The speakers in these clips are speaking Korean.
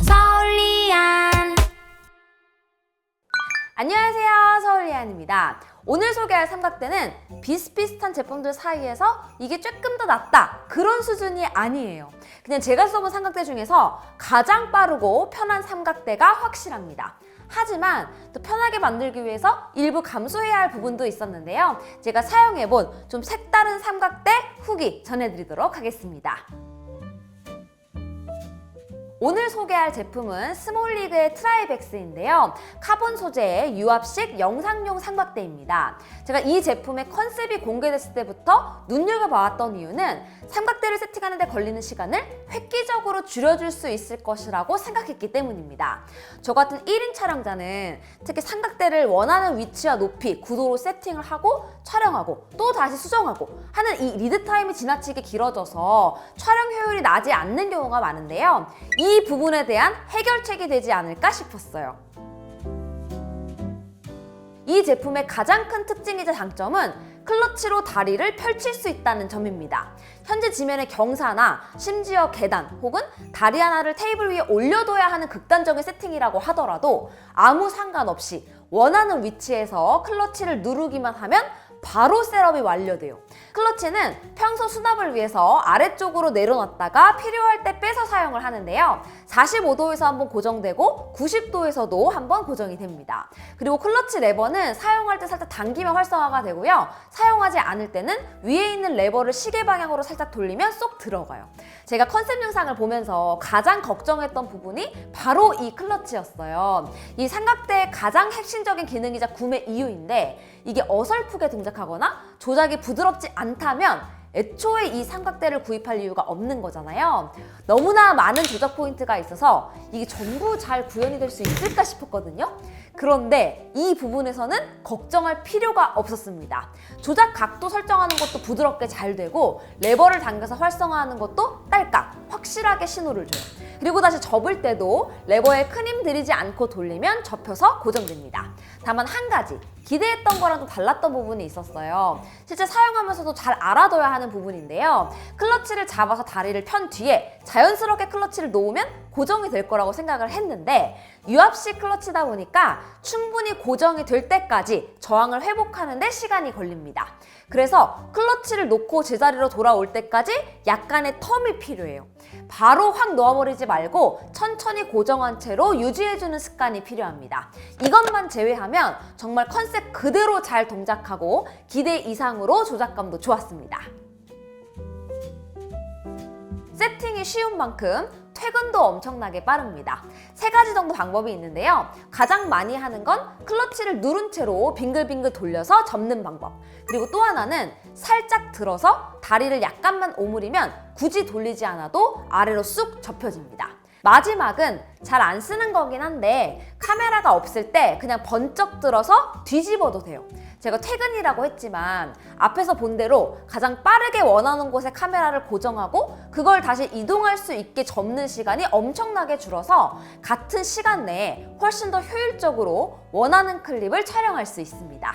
서울리안. 안녕하세요, 서울리안입니다. 오늘 소개할 삼각대는 비슷비슷한 제품들 사이에서 이게 조금 더 낫다 그런 수준이 아니에요. 그냥 제가 써본 삼각대 중에서 가장 빠르고 편한 삼각대가 확실합니다. 하지만 또 편하게 만들기 위해서 일부 감수해야 할 부분도 있었는데요. 제가 사용해본 좀 색다른 삼각대 후기 전해드리도록 하겠습니다. 오늘 소개할 제품은 스몰리그의 트라이벡스인데요. 카본 소재의 유압식 영상용 삼각대입니다. 제가 이 제품의 컨셉이 공개됐을 때부터 눈여겨봐왔던 이유는 삼각대를 세팅하는 데 걸리는 시간을 획기적으로 줄여줄 수 있을 것이라고 생각했기 때문입니다. 저 같은 1인 촬영자는 특히 삼각대를 원하는 위치와 높이, 구도로 세팅을 하고 촬영하고 또 다시 수정하고 하는 이 리드 타임이 지나치게 길어져서 촬영 효율이 나지 않는 경우가 많은데요. 이 부분에 대한 해결책이 되지 않을까 싶었어요. 이 제품의 가장 큰 특징이자 장점은 클러치로 다리를 펼칠 수 있다는 점입니다. 현재 지면의 경사나 심지어 계단 혹은 다리 하나를 테이블 위에 올려둬야 하는 극단적인 세팅이라고 하더라도 아무 상관없이 원하는 위치에서 클러치를 누르기만 하면 바로 셋업이 완료돼요. 클러치는 평소 수납을 위해서 아래쪽으로 내려놨다가 필요할 때 빼서 사용을 하는데요. 45도에서 한번 고정되고 90도에서도 한번 고정이 됩니다. 그리고 클러치 레버는 사용할 때 살짝 당기면 활성화가 되고요. 사용하지 않을 때는 위에 있는 레버를 시계 방향으로 살짝 돌리면 쏙 들어가요. 제가 컨셉 영상을 보면서 가장 걱정했던 부분이 바로 이 클러치였어요. 이 삼각대의 가장 핵심적인 기능이자 구매 이유인데 이게 어설프게 동작하거나 조작이 부드럽지 않다면 애초에 이 삼각대를 구입할 이유가 없는 거잖아요. 너무나 많은 조작 포인트가 있어서 이게 전부 잘 구현이 될 수 있을까 싶었거든요. 그런데 이 부분에서는 걱정할 필요가 없었습니다. 조작 각도 설정하는 것도 부드럽게 잘 되고 레버를 당겨서 활성화하는 것도 딸깍 확실하게 신호를 줘요. 그리고 다시 접을 때도 레버에 큰 힘 들이지 않고 돌리면 접혀서 고정됩니다. 다만 한 가지 기대했던 거랑 좀 달랐던 부분이 있었어요. 실제 사용하면서도 잘 알아둬야 하는 부분인데요. 클러치를 잡아서 다리를 편 뒤에 자연스럽게 클러치를 놓으면 고정이 될 거라고 생각을 했는데 유압식 클러치다 보니까 충분히 고정이 될 때까지 저항을 회복하는 데 시간이 걸립니다. 그래서 클러치를 놓고 제자리로 돌아올 때까지 약간의 텀이 필요해요. 바로 확 놓아버리지 말고 천천히 고정한 채로 유지해주는 습관이 필요합니다. 이것만 제외하면 정말 컨셉 그대로 잘 동작하고 기대 이상으로 조작감도 좋았습니다. 세팅이 쉬운 만큼 퇴근도 엄청나게 빠릅니다. 3가지 정도 방법이 있는데요. 가장 많이 하는 건 클러치를 누른 채로 빙글빙글 돌려서 접는 방법. 그리고 또 하나는 살짝 들어서 다리를 약간만 오므리면 굳이 돌리지 않아도 아래로 쑥 접혀집니다. 마지막은 잘 안 쓰는 거긴 한데 카메라가 없을 때 그냥 번쩍 들어서 뒤집어도 돼요. 제가 퇴근이라고 했지만 앞에서 본 대로 가장 빠르게 원하는 곳에 카메라를 고정하고 그걸 다시 이동할 수 있게 접는 시간이 엄청나게 줄어서 같은 시간 내에 훨씬 더 효율적으로 원하는 클립을 촬영할 수 있습니다.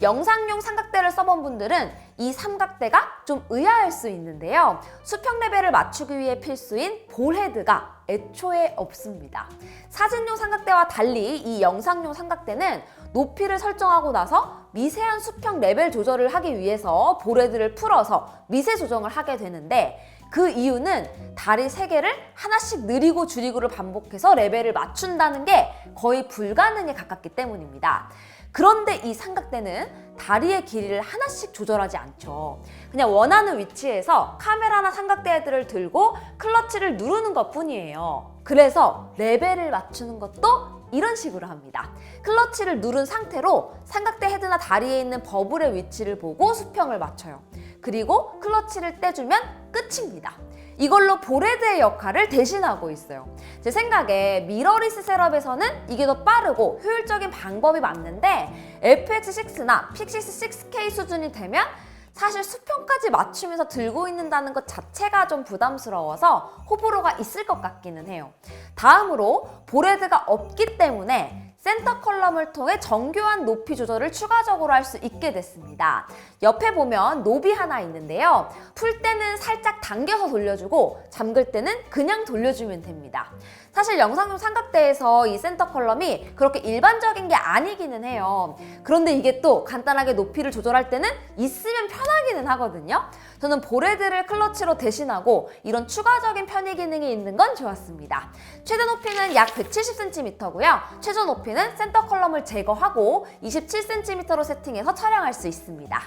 영상용 삼각대를 써본 분들은 이 삼각대가 좀 의아할 수 있는데요. 수평 레벨을 맞추기 위해 필수인 볼헤드가 애초에 없습니다. 사진용 삼각대와 달리 이 영상용 삼각대는 높이를 설정하고 나서 미세한 수평 레벨 조절을 하기 위해서 볼헤드를 풀어서 미세 조정을 하게 되는데 그 이유는 다리 3개를 하나씩 느리고 줄이고를 반복해서 레벨을 맞춘다는 게 거의 불가능에 가깝기 때문입니다. 그런데 이 삼각대는 다리의 길이를 하나씩 조절하지 않죠. 그냥 원하는 위치에서 카메라나 삼각대 헤드를 들고 클러치를 누르는 것 뿐이에요. 그래서 레벨을 맞추는 것도 이런 식으로 합니다. 클러치를 누른 상태로 삼각대 헤드나 다리에 있는 버블의 위치를 보고 수평을 맞춰요. 그리고 클러치를 떼주면 끝입니다. 이걸로 볼헤드의 역할을 대신하고 있어요. 제 생각에 미러리스 셋업에서는 이게 더 빠르고 효율적인 방법이 맞는데 FX6나 픽시스 6K 수준이 되면 사실 수평까지 맞추면서 들고 있는다는 것 자체가 좀 부담스러워서 호불호가 있을 것 같기는 해요. 다음으로 볼헤드가 없기 때문에 센터 컬럼을 통해 정교한 높이 조절을 추가적으로 할 수 있게 됐습니다. 옆에 보면 노비 하나 있는데요. 풀 때는 살짝 당겨서 돌려주고 잠글 때는 그냥 돌려주면 됩니다. 사실 영상용 삼각대에서 이 센터 컬럼이 그렇게 일반적인 게 아니기는 해요. 그런데 이게 또 간단하게 높이를 조절할 때는 있으면 편하기는 하거든요. 저는 볼헤드를 클러치로 대신하고 이런 추가적인 편의 기능이 있는 건 좋았습니다. 최대 높이는 약 170cm고요. 최저 높이는 센터 컬럼을 제거하고 27cm로 세팅해서 촬영할 수 있습니다.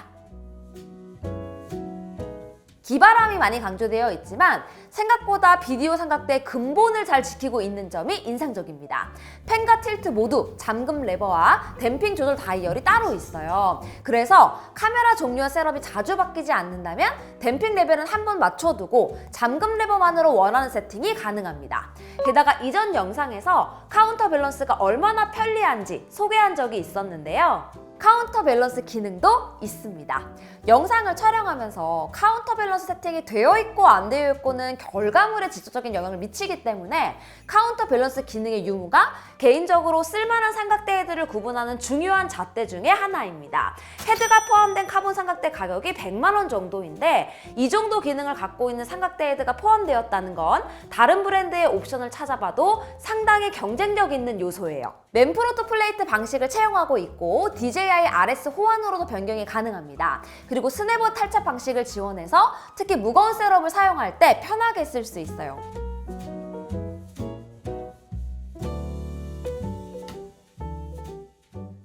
기바람이 많이 강조되어 있지만 생각보다 비디오 삼각대의 근본을 잘 지키고 있는 점이 인상적입니다. 펜과 틸트 모두 잠금 레버와 댐핑 조절 다이얼이 따로 있어요. 그래서 카메라 종류와 셋업이 자주 바뀌지 않는다면 댐핑 레벨은 한 번 맞춰두고 잠금 레버만으로 원하는 세팅이 가능합니다. 게다가 이전 영상에서 카운터 밸런스가 얼마나 편리한지 소개한 적이 있었는데요. 카운터 밸런스 기능도 있습니다. 영상을 촬영하면서 카운터 밸런스 세팅이 되어 있고 안 되어 있고는 결과물에 직접적인 영향을 미치기 때문에 카운터 밸런스 기능의 유무가 개인적으로 쓸만한 삼각대 헤드를 구분하는 중요한 잣대 중에 하나입니다. 헤드가 포함된 카본 삼각대 가격이 100만 원 정도인데 이 정도 기능을 갖고 있는 삼각대 헤드가 포함되었다는 건 다른 브랜드의 옵션을 찾아봐도 상당히 경쟁력 있는 요소예요. 맨프로트 플레이트 방식을 채용하고 있고 DJI RS 호환으로도 변경이 가능합니다. 그리고 스네버 탈착 방식을 지원해서 특히 무거운 셋업을 사용할 때 편하게 쓸 수 있어요.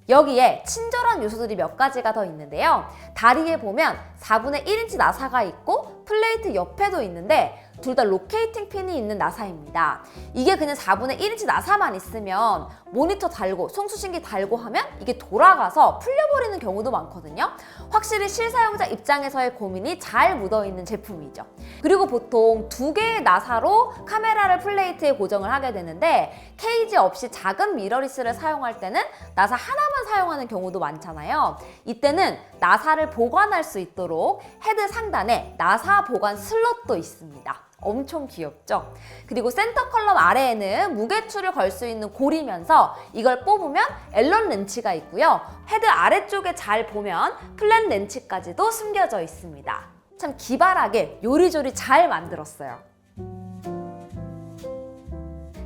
여기에 친절한 요소들이 몇 가지가 더 있는데요. 다리에 보면 4분의 1인치 나사가 있고 플레이트 옆에도 있는데 둘 다 로케이팅 핀이 있는 나사입니다. 이게 그냥 4분의 1인치 나사만 있으면 모니터 달고 송수신기 달고 하면 이게 돌아가서 풀려버리는 경우도 많거든요. 확실히 실사용자 입장에서의 고민이 잘 묻어있는 제품이죠. 그리고 보통 2개의 나사로 카메라를 플레이트에 고정을 하게 되는데 케이지 없이 작은 미러리스를 사용할 때는 나사 하나만 사용하는 경우도 많잖아요. 이때는 나사를 보관할 수 있도록 헤드 상단에 나사 보관 슬롯도 있습니다. 엄청 귀엽죠? 그리고 센터 컬럼 아래에는 무게추를 걸 수 있는 고리면서 이걸 뽑으면 앨런 렌치가 있고요. 헤드 아래쪽에 잘 보면 플랫 렌치까지도 숨겨져 있습니다. 참 기발하게 요리조리 잘 만들었어요.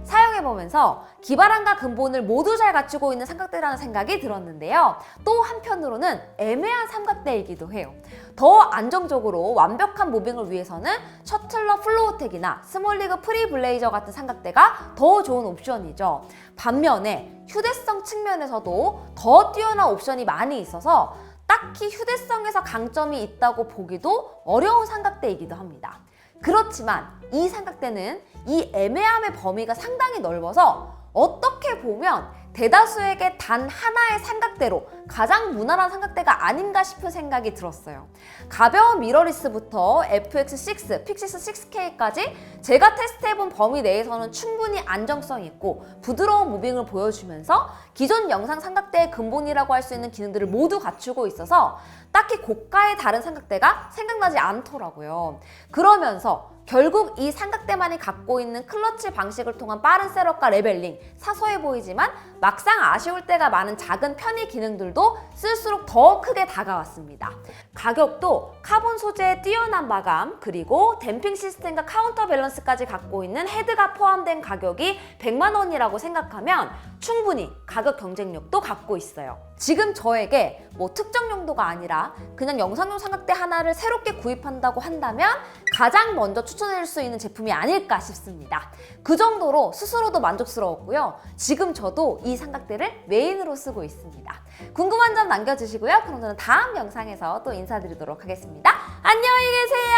사용해보면서 기발함과 근본을 모두 잘 갖추고 있는 삼각대라는 생각이 들었는데요. 또 한편으로는 애매한 삼각대이기도 해요. 더 안정적으로 완벽한 무빙을 위해서는 셔틀러 플로우텍이나 스몰리그 프리블레이저 같은 삼각대가 더 좋은 옵션이죠. 반면에 휴대성 측면에서도 더 뛰어난 옵션이 많이 있어서 딱히 휴대성에서 강점이 있다고 보기도 어려운 삼각대이기도 합니다. 그렇지만 이 삼각대는 이 애매함의 범위가 상당히 넓어서 어떻게 보면 대다수에게 단 하나의 삼각대로 가장 무난한 삼각대가 아닌가 싶은 생각이 들었어요. 가벼운 미러리스부터 FX6, 픽시스 6K까지 제가 테스트해본 범위 내에서는 충분히 안정성 있고 부드러운 무빙을 보여주면서 기존 영상 삼각대의 근본이라고 할 수 있는 기능들을 모두 갖추고 있어서 딱히 고가의 다른 삼각대가 생각나지 않더라고요. 그러면서 결국 이 삼각대만이 갖고 있는 클러치 방식을 통한 빠른 셋업과 레벨링, 사소해 보이지만 막상 아쉬울 때가 많은 작은 편의 기능들도 쓸수록 더 크게 다가왔습니다. 가격도 카본 소재의 뛰어난 마감, 그리고 댐핑 시스템과 카운터 밸런스까지 갖고 있는 헤드가 포함된 가격이 100만 원이라고 생각하면 충분히 가격 경쟁력도 갖고 있어요. 지금 저에게 뭐 특정 용도가 아니라 그냥 영상용 삼각대 하나를 새롭게 구입한다고 한다면 가장 먼저 추천해줄 수 있는 제품이 아닐까 싶습니다. 그 정도로 스스로도 만족스러웠고요. 지금 저도 이 삼각대를 메인으로 쓰고 있습니다. 궁금한 점 남겨주시고요. 그럼 저는 다음 영상에서 또 인사드리도록 하겠습니다. 안녕히 계세요.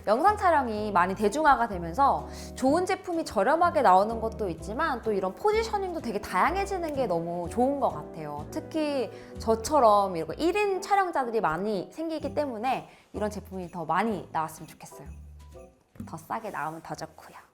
영상 촬영이 많이 대중화가 되면서 좋은 제품이 저렴하게 나오는 것도 있지만 또 이런 포지셔닝도 되게 다양해지는 게 너무 좋은 것 같아요. 특히 저처럼 이렇게 1인 촬영자들이 많이 생기기 때문에 이런 제품이 더 많이 나왔으면 좋겠어요. 더 싸게 나오면 더 좋고요.